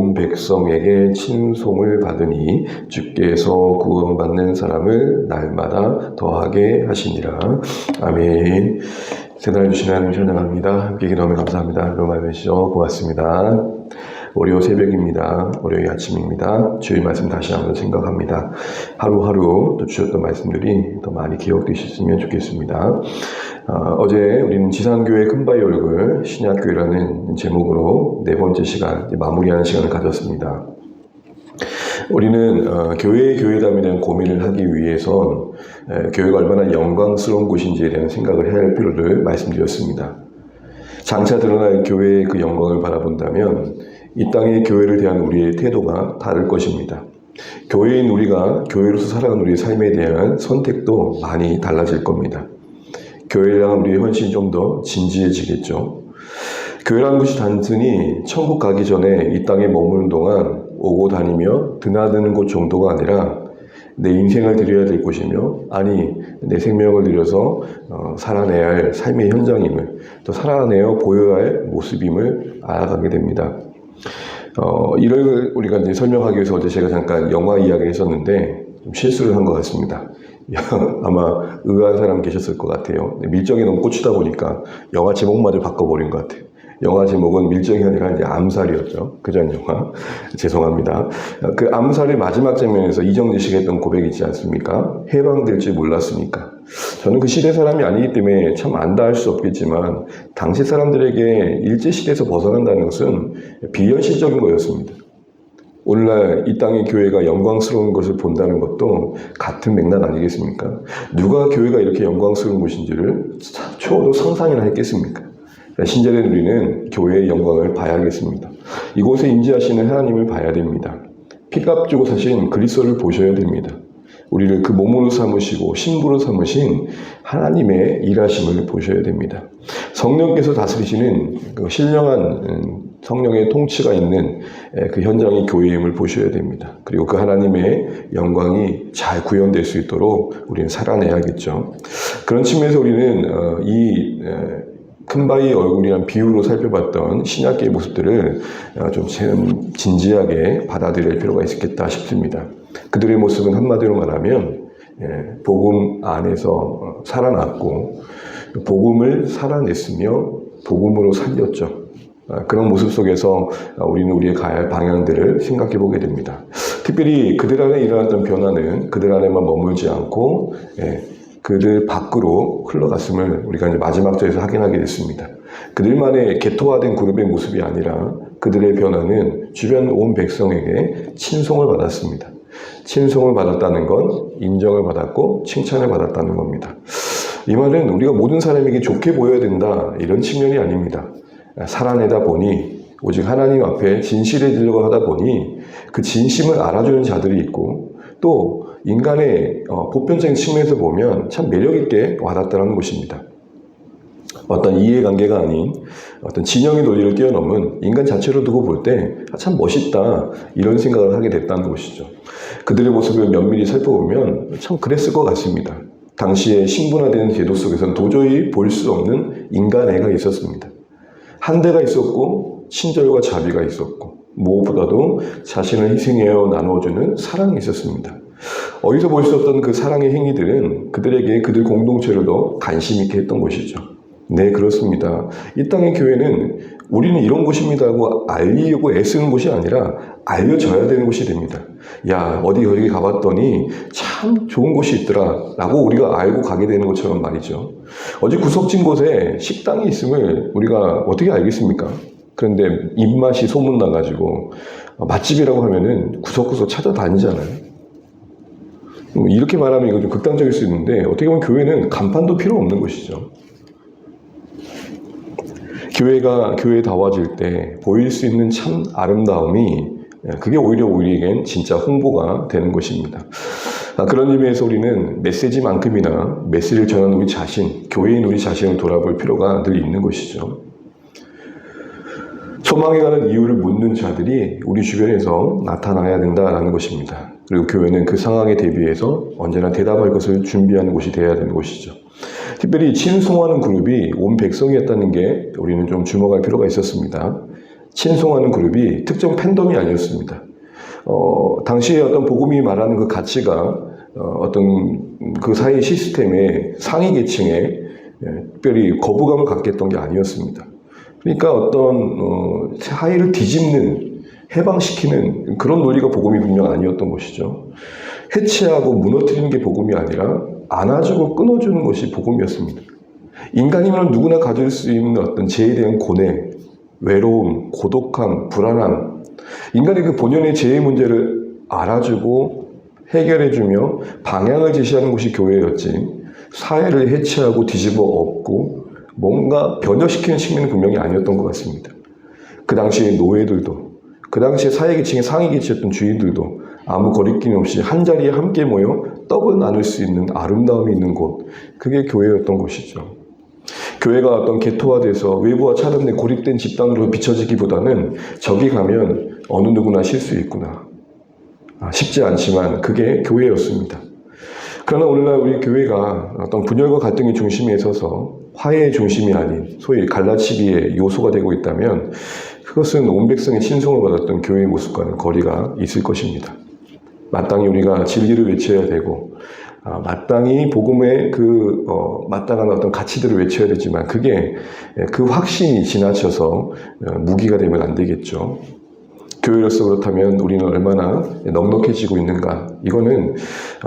온 백성에게 친송을 받으니 주께서 구원받는 사람을 날마다 더하게 하시니라. 아멘. 새날 주신 하나님 찬양합니다. 함께 기도하며 감사합니다. 그런 말씀 해주셔서 고맙습니다. 월요 새벽입니다. 월요일 아침입니다. 주의 말씀 다시 한번 생각합니다. 하루하루 또 주셨던 말씀들이 더 많이 기억되셨으면 좋겠습니다. 어제 우리는 지상교회 큰바위 얼굴 신약교회라는 제목으로 네 번째 시간, 마무리하는 시간을 가졌습니다. 우리는 교회담이라는 고민을 하기 위해선 교회가 얼마나 영광스러운 곳인지에 대한 생각을 해야 할 필요를 말씀드렸습니다. 장차 드러날 교회의 그 영광을 바라본다면 이 땅의 교회를 대한 우리의 태도가 다를 것입니다. 교회인 우리가 교회로서 살아가는 우리의 삶에 대한 선택도 많이 달라질 겁니다. 교회에 대한 우리의 헌신이 좀 더 진지해지겠죠. 교회라는 것이 단순히 천국 가기 전에 이 땅에 머무는 동안 오고 다니며 드나드는 곳 정도가 아니라 내 인생을 드려야 될 곳이며, 아니 내 생명을 들여서 살아내야 할 삶의 현장임을, 또 살아내어 보여야 할 모습임을 알아가게 됩니다. 이를 우리가 이제 설명하기 위해서 어제 제가 잠깐 영화 이야기를 했었는데 좀 실수를 한 것 같습니다. 아마 의아한 사람 계셨을 것 같아요. 밀정에 너무 꽂히다 보니까 영화 제목마저 바꿔버린 것 같아요. 영화 제목은 밀정이 아니라 이제 암살이었죠. 그전 영화. 죄송합니다. 그 암살의 마지막 장면에서 이정재 씨가 했던 고백이 있지 않습니까? 해방될 줄 몰랐으니까. 저는 그 시대 사람이 아니기 때문에 참 안다 할 수 없겠지만 당시 사람들에게 일제시대에서 벗어난다는 것은 비현실적인 거였습니다. 오늘날 이 땅의 교회가 영광스러운 것을 본다는 것도 같은 맥락 아니겠습니까? 누가 교회가 이렇게 영광스러운 곳인지를 초도 상상이나 했겠습니까? 신자된 우리는 교회의 영광을 봐야겠습니다. 이곳에 임재하시는 하나님을 봐야 됩니다. 피값 주고 사신 그리스도를 보셔야 됩니다. 우리를 그 몸으로 삼으시고 신부로 삼으신 하나님의 일하심을 보셔야 됩니다. 성령께서 다스리시는 그 신령한 성령의 통치가 있는 그 현장의 교회임을 보셔야 됩니다. 그리고 그 하나님의 영광이 잘 구현될 수 있도록 우리는 살아내야겠죠. 그런 측면에서 우리는 이 큰바위 얼굴이란 비유로 살펴봤던 신약계의 모습들을 좀 진지하게 받아들일 필요가 있겠다 싶습니다. 그들의 모습은 한마디로 말하면 복음 안에서 살아났고 복음을 살아냈으며 복음으로 살렸죠. 그런 모습 속에서 우리는 우리의 가야 할 방향들을 생각해 보게 됩니다. 특별히 그들 안에 일어났던 변화는 그들 안에만 머물지 않고 그들 밖으로 흘러갔음을 우리가 이제 마지막 절에서 확인하게 됐습니다. 그들만의 개토화된 그룹의 모습이 아니라 그들의 변화는 주변 온 백성에게 친송을 받았습니다. 친송을 받았다는 건 인정을 받았고 칭찬을 받았다는 겁니다. 이 말은 우리가 모든 사람에게 좋게 보여야 된다, 이런 측면이 아닙니다. 살아내다 보니 오직 하나님 앞에 진실해지려고 하다 보니 그 진심을 알아주는 자들이 있고, 또 인간의 보편적인 측면에서 보면 참 매력있게 와닿다는 것입니다. 어떤 이해관계가 아닌 어떤 진영의 논리를 뛰어넘은 인간 자체로 두고 볼 때 참 멋있다, 이런 생각을 하게 됐다는 것이죠. 그들의 모습을 면밀히 살펴보면 참 그랬을 것 같습니다. 당시에 신분화된 제도 속에서는 도저히 볼 수 없는 인간애가 있었습니다. 한대가 있었고 친절과 자비가 있었고 무엇보다도 자신을 희생하여 나누어주는 사랑이 있었습니다. 어디서 볼 수 없던 그 사랑의 행위들은 그들에게 그들 공동체를 더 관심 있게 했던 것이죠. 네, 그렇습니다. 이 땅의 교회는 우리는 이런 곳입니다 하고 알리려고 애쓰는 곳이 아니라 알려져야 되는 곳이 됩니다. 야, 어디 여기 가봤더니 참 좋은 곳이 있더라 라고 우리가 알고 가게 되는 것처럼 말이죠. 어디 구석진 곳에 식당이 있음을 우리가 어떻게 알겠습니까? 그런데 입맛이 소문나가지고 맛집이라고 하면은 구석구석 찾아다니잖아요. 이렇게 말하면 이거 좀 극단적일 수 있는데 어떻게 보면 교회는 간판도 필요 없는 것이죠. 교회가 교회다워질 때 보일 수 있는 참 아름다움이, 그게 오히려 우리에겐 진짜 홍보가 되는 것입니다. 그런 의미에서 우리는 메시지만큼이나 메시지를 전하는 우리 자신, 교회인 우리 자신을 돌아볼 필요가 늘 있는 것이죠. 소망에 가는 이유를 묻는 자들이 우리 주변에서 나타나야 된다는 것입니다. 그리고 교회는 그 상황에 대비해서 언제나 대답할 것을 준비하는 곳이 되어야 되는 것이죠. 특별히 친송하는 그룹이 온 백성이었다는 게 우리는 좀 주목할 필요가 있었습니다. 친송하는 그룹이 특정 팬덤이 아니었습니다. 당시에 어떤 복음이 말하는 그 가치가 어떤 그 사회 시스템의 상위 계층에 특별히 거부감을 갖게 했던 게 아니었습니다. 그러니까 어떤 사회를 뒤집는, 해방시키는 그런 논리가 복음이 분명 아니었던 것이죠. 해체하고 무너뜨리는 게 복음이 아니라 안아주고 끊어주는 것이 복음이었습니다. 인간이면 누구나 가질 수 있는 어떤 죄에 대한 고뇌, 외로움, 고독함, 불안함, 인간의 그 본연의 죄의 문제를 알아주고 해결해주며 방향을 제시하는 것이 교회였지, 사회를 해체하고 뒤집어 엎고 뭔가 변혁시키는 측면은 분명히 아니었던 것 같습니다. 그 당시의 노예들도, 그 당시에 사회계층의 상위 계층이었던 주인들도 아무 거리낌 없이 한자리에 함께 모여 떡을 나눌 수 있는 아름다움이 있는 곳, 그게 교회였던 것이죠. 교회가 어떤 개토화돼서 외부와 차단된 고립된 집단으로 비춰지기보다는 저기 가면 어느 누구나 쉴 수 있구나. 쉽지 않지만 그게 교회였습니다. 그러나 오늘날 우리 교회가 어떤 분열과 갈등의 중심에 서서 화해의 중심이 아닌 소위 갈라치기의 요소가 되고 있다면 그것은 온 백성의 친송을 받았던 교회의 모습과는 거리가 있을 것입니다. 마땅히 우리가 진리를 외쳐야 되고 마땅히 복음의 마땅한 어떤 가치들을 외쳐야 되지만 그게 그 확신이 지나쳐서 무기가 되면 안 되겠죠. 교회로서 그렇다면 우리는 얼마나 넉넉해지고 있는가? 이거는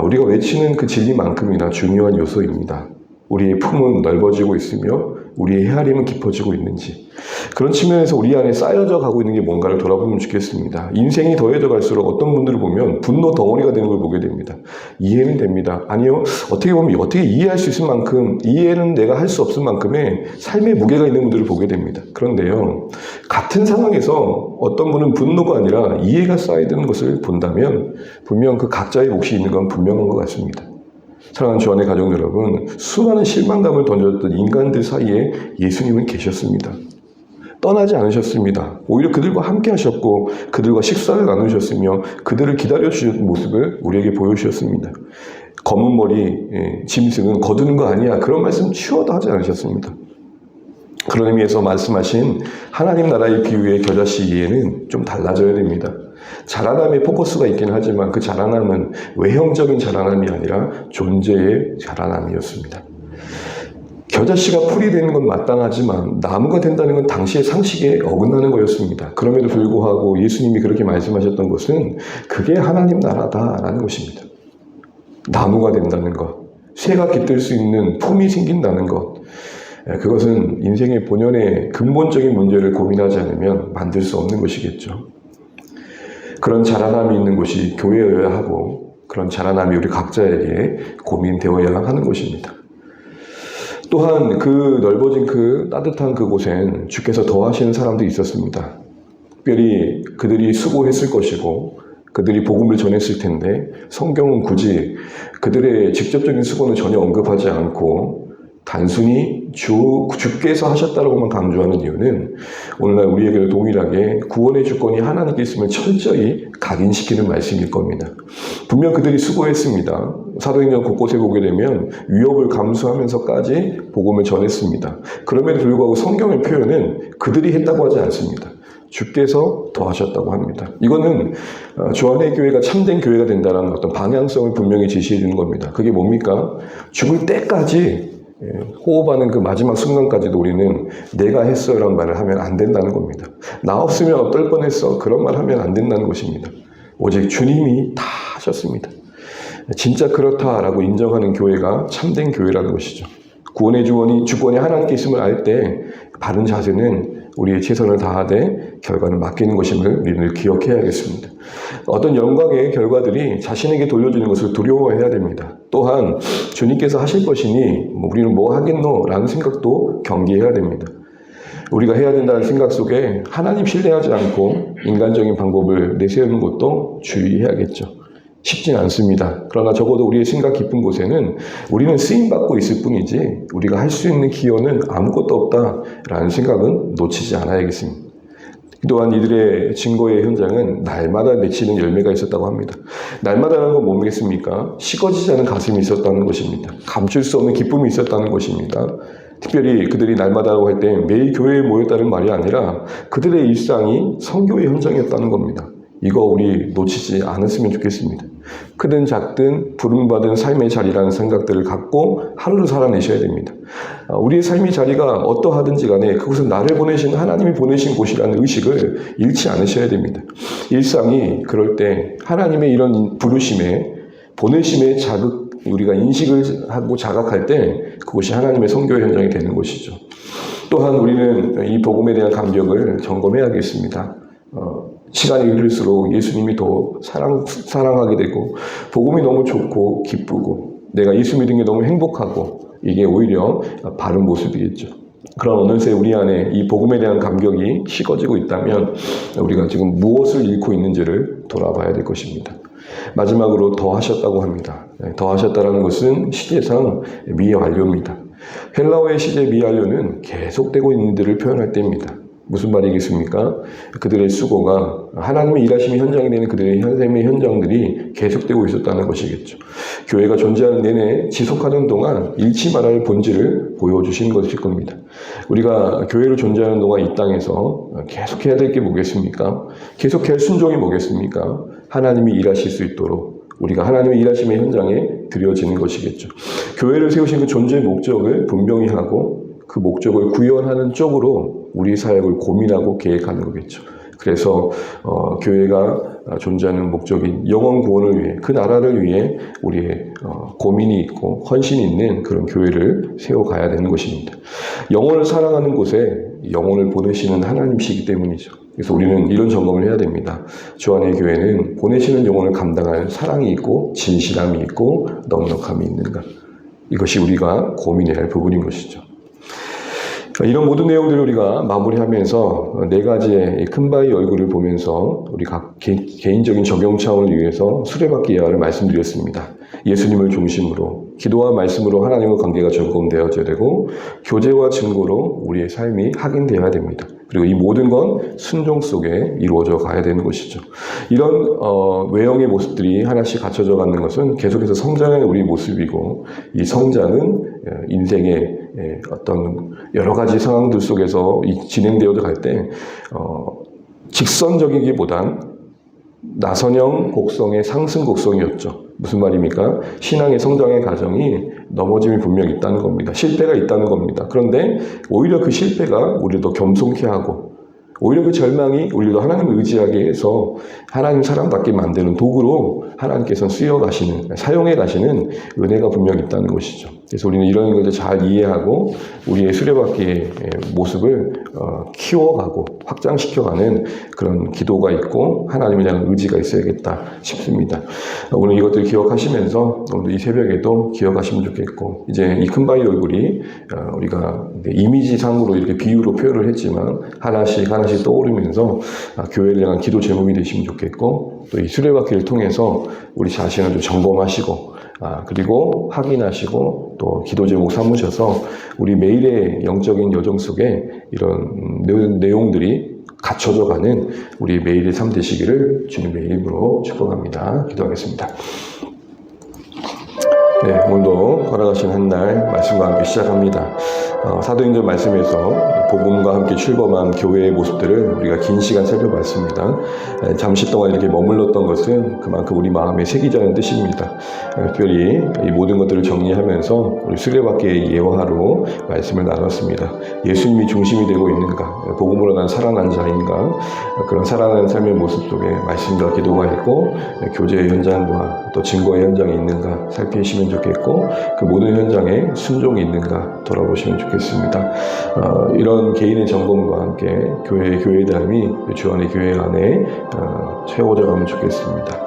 우리가 외치는 그 진리만큼이나 중요한 요소입니다. 우리의 품은 넓어지고 있으며 우리의 헤아림은 깊어지고 있는지, 그런 측면에서 우리 안에 쌓여져 가고 있는 게 뭔가를 돌아보면 좋겠습니다. 인생이 더해져 갈수록 어떤 분들을 보면 분노 덩어리가 되는 걸 보게 됩니다. 이해는 됩니다. 아니요, 어떻게 보면 어떻게 이해할 수 있을 만큼, 이해는 내가 할 수 없을 만큼의 삶의 무게가 있는 분들을 보게 됩니다. 그런데요, 같은 상황에서 어떤 분은 분노가 아니라 이해가 쌓이는 것을 본다면 분명 그 각자의 몫이 있는 건 분명한 것 같습니다. 사랑하는 주 안의 가족 여러분, 수많은 실망감을 던졌던 인간들 사이에 예수님은 계셨습니다. 떠나지 않으셨습니다. 오히려 그들과 함께 하셨고 그들과 식사를 나누셨으며 그들을 기다려주신 모습을 우리에게 보여주셨습니다. 검은 머리 짐승은 거두는 거 아니야, 그런 말씀 추워도 하지 않으셨습니다. 그런 의미에서 말씀하신 하나님 나라의 비유의 겨자씨 이해는 좀 달라져야 됩니다. 자라남에 포커스가 있긴 하지만 그 자라남은 외형적인 자라남이 아니라 존재의 자라남이었습니다. 겨자씨가 풀이 되는 건 마땅하지만 나무가 된다는 건 당시의 상식에 어긋나는 거였습니다. 그럼에도 불구하고 예수님이 그렇게 말씀하셨던 것은 그게 하나님 나라다라는 것입니다. 나무가 된다는 것, 새가 깃들 수 있는 품이 생긴다는 것, 그것은 인생의 본연의 근본적인 문제를 고민하지 않으면 만들 수 없는 것이겠죠. 그런 자라남이 있는 곳이 교회여야 하고 그런 자라남이 우리 각자에게 고민되어야 하는 것입니다. 또한 그 넓어진 그 따뜻한 그곳엔 주께서 더하시는 사람도 있었습니다. 특별히 그들이 수고했을 것이고 그들이 복음을 전했을 텐데 성경은 굳이 그들의 직접적인 수고는 전혀 언급하지 않고 단순히 주께서 하셨다라고만 강조하는 이유는 오늘날 우리에게 동일하게 구원의 주권이 하나님께 있음을 철저히 각인시키는 말씀일 겁니다. 분명 그들이 수고했습니다. 사도행전 곳곳에 보게 되면 위협을 감수하면서까지 복음을 전했습니다. 그럼에도 불구하고 성경의 표현은 그들이 했다고 하지 않습니다. 주께서 더하셨다고 합니다. 이거는 주 안의 교회가 참된 교회가 된다는 어떤 방향성을 분명히 제시해 주는 겁니다. 그게 뭡니까? 죽을 때까지 호흡하는 그 마지막 순간까지도 우리는 내가 했어라는 말을 하면 안 된다는 겁니다. 나 없으면 어떨 뻔했어, 그런 말 하면 안 된다는 것입니다. 오직 주님이 다 하셨습니다. 진짜 그렇다라고 인정하는 교회가 참된 교회라는 것이죠. 구원의 주권이 하나님께 있음을 알 때 바른 자세는 우리의 최선을 다하되 결과는 맡기는 것임을 우리는 기억해야겠습니다. 어떤 영광의 결과들이 자신에게 돌려주는 것을 두려워해야 됩니다. 또한 주님께서 하실 것이니 우리는 뭐 하겠노? 라는 생각도 경계해야 됩니다. 우리가 해야 된다는 생각 속에 하나님 신뢰하지 않고 인간적인 방법을 내세우는 것도 주의해야겠죠. 쉽진 않습니다. 그러나 적어도 우리의 생각 깊은 곳에는 우리는 쓰임받고 있을 뿐이지 우리가 할 수 있는 기여는 아무것도 없다라는 생각은 놓치지 않아야겠습니다. 또한 이들의 증거의 현장은 날마다 맺히는 열매가 있었다고 합니다. 날마다라는 건 뭐겠습니까? 식어지지 않은 가슴이 있었다는 것입니다. 감출 수 없는 기쁨이 있었다는 것입니다. 특별히 그들이 날마다라고 할 때 매일 교회에 모였다는 말이 아니라 그들의 일상이 성교의 현장이었다는 겁니다. 이거 우리 놓치지 않았으면 좋겠습니다. 크든 작든 부름받은 삶의 자리라는 생각들을 갖고 하루를 살아내셔야 됩니다. 우리의 삶의 자리가 어떠하든지 간에 그곳은 나를 보내신 하나님이 보내신 곳이라는 의식을 잃지 않으셔야 됩니다. 일상이 그럴 때 하나님의 이런 부르심에 보내심의 우리가 인식을 하고 자각할 때 그것이 하나님의 성교의 현장이 되는 것이죠. 또한 우리는 이 복음에 대한 감격을 점검해야겠습니다. 시간이 흐를수록 예수님이 더 사랑하게 되고 복음이 너무 좋고 기쁘고 내가 예수 믿은 게 너무 행복하고 이게 오히려 바른 모습이겠죠. 그럼 어느새 우리 안에 이 복음에 대한 감격이 식어지고 있다면 우리가 지금 무엇을 잃고 있는지를 돌아봐야 될 것입니다. 마지막으로 더 하셨다고 합니다. 더 하셨다는 것은 시제상 미완료입니다. 헬라어의 시제 미완료는 계속되고 있는 데를 표현할 때입니다. 무슨 말이겠습니까? 그들의 수고가 하나님의 일하심의 현장이 되는 그들의 삶의 현장들이 계속되고 있었다는 것이겠죠. 교회가 존재하는 내내 지속하는 동안 잃지 말아야 할 본질을 보여주신 것일 겁니다. 우리가 교회로 존재하는 동안 이 땅에서 계속해야 될 게 뭐겠습니까? 계속해야 할 순종이 뭐겠습니까? 하나님이 일하실 수 있도록 우리가 하나님의 일하심의 현장에 드려지는 것이겠죠. 교회를 세우신 그 존재의 목적을 분명히 하고 그 목적을 구현하는 쪽으로 우리 사역을 고민하고 계획하는 거겠죠. 그래서 교회가 존재하는 목적인 영혼 구원을 위해 그 나라를 위해 우리의 고민이 있고 헌신이 있는 그런 교회를 세워가야 되는 것입니다. 영혼을 사랑하는 곳에 영혼을 보내시는 하나님이시기 때문이죠. 그래서 우리는 이런 점검을 해야 됩니다. 주 안의 교회는 보내시는 영혼을 감당할 사랑이 있고 진실함이 있고 넉넉함이 있는가. 이것이 우리가 고민해야 할 부분인 것이죠. 이런 모든 내용들을 우리가 마무리하면서 네 가지의 큰 바위 얼굴을 보면서 우리 각 개인적인 적용 차원을 위해서 수레바퀴 예화를 말씀드렸습니다. 예수님을 중심으로 기도와 말씀으로 하나님과 관계가 점검되어져야 되고 교제와 증거로 우리의 삶이 확인되어야 됩니다. 그리고 이 모든 건 순종 속에 이루어져 가야 되는 것이죠. 이런 외형의 모습들이 하나씩 갖춰져 가는 것은 계속해서 성장하는 우리 모습이고 이 성장은 인생의 어떤 여러 가지 상황들 속에서 진행되어져 갈 때 직선적이기보단 나선형 곡성의 상승 곡성이었죠. 무슨 말입니까? 신앙의 성장의 과정이 넘어짐이 분명히 있다는 겁니다. 실패가 있다는 겁니다. 그런데 오히려 그 실패가 우리를 더 겸손케 하고 오히려 그 절망이 우리를 더 하나님을 의지하게 해서 하나님 사람답게 만드는 도구로 하나님께서 사용해 가시는 은혜가 분명히 있다는 것이죠. 그래서 우리는 이런 것을 잘 이해하고 우리의 수레바퀴의 모습을 키워가고 확장시켜가는 그런 기도가 있고 하나님에 대한 의지가 있어야겠다 싶습니다. 오늘 이것들 기억하시면서 오늘 이 새벽에도 기억하시면 좋겠고 이제 이 큰 바위 얼굴이 우리가 이미지상으로 이렇게 비유로 표현을 했지만 하나씩 떠오르면서 교회를 향한 기도 제목이 되시면 좋겠고 또 이 수레바퀴를 통해서 우리 자신을 좀 점검하시고 그리고 확인하시고 또 기도 제목 삼으셔서 우리 매일의 영적인 여정 속에 이런 내용들이 갖춰져 가는 우리 매일의 삶 되시기를 주님의 이름으로 축복합니다. 기도하겠습니다. 네, 오늘도 걸어가신 한 날 말씀과 함께 시작합니다. 사도행전 말씀에서 복음과 함께 출범한 교회의 모습들을 우리가 긴 시간 살펴봤습니다. 잠시 동안 이렇게 머물렀던 것은 그만큼 우리 마음에 새기자는 뜻입니다. 특별히 이 모든 것들을 정리하면서 우리 수레바퀴의 예화로 말씀을 나눴습니다. 예수님이 중심이 되고 있는가? 복음으로 난 살아난 자인가? 그런 살아난 삶의 모습 속에 말씀과 기도가 있고 교제의 현장과 또 증거의 현장이 있는가 살피시면 좋겠고 그 모든 현장에 순종이 있는가 돌아보시면 좋겠습니다. 이런 개인의 점검과 함께 교회의 삶이 주 안의 교회 안에 채워져 가면 좋겠습니다.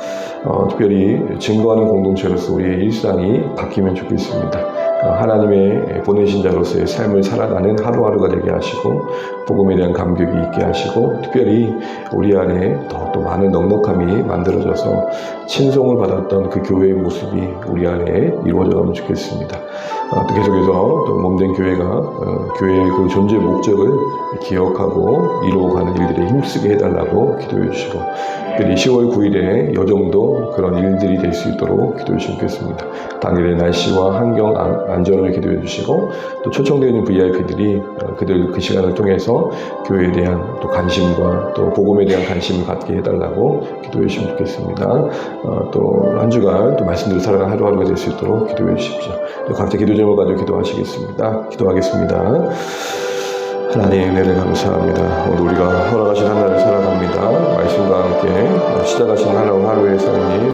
특별히 증거하는 공동체로서 우리의 일상이 바뀌면 좋겠습니다. 하나님의 보내신 자로서의 삶을 살아가는 하루하루가 되게 하시고 복음에 대한 감격이 있게 하시고 특별히 우리 안에 더 많은 넉넉함이 만들어져서 친송을 받았던 그 교회의 모습이 우리 안에 이루어져 가면 좋겠습니다. 또 계속해서 또 몸된 교회가 교회의 그 존재 목적을 기억하고 이루어가는 일들에 힘쓰게 해달라고 기도해 주시고 특별히 10월 9일에 요 정도 그런 일들이 될 수 있도록 기도해 주시면 좋겠습니다. 당일의 날씨와 환경 안전을 기도해 주시고 또 초청되어 있는 VIP들이 그들 그 시간을 통해서 교회에 대한 또 관심과 또 복음에 대한 관심을 갖게 해달라고 기도해 주시면 좋겠습니다. 또 한 주간 또 말씀대로 살아가는 하루하루가 될 수 있도록 기도해 주십시오. 또 각자 기도 제목 가지고 기도하시겠습니다. 기도하겠습니다. 하나님 은혜를 감사합니다. 오늘 우리가 허락하신 하나를 살아갑니다. 말씀과 함께 시작하신 하루의 삶이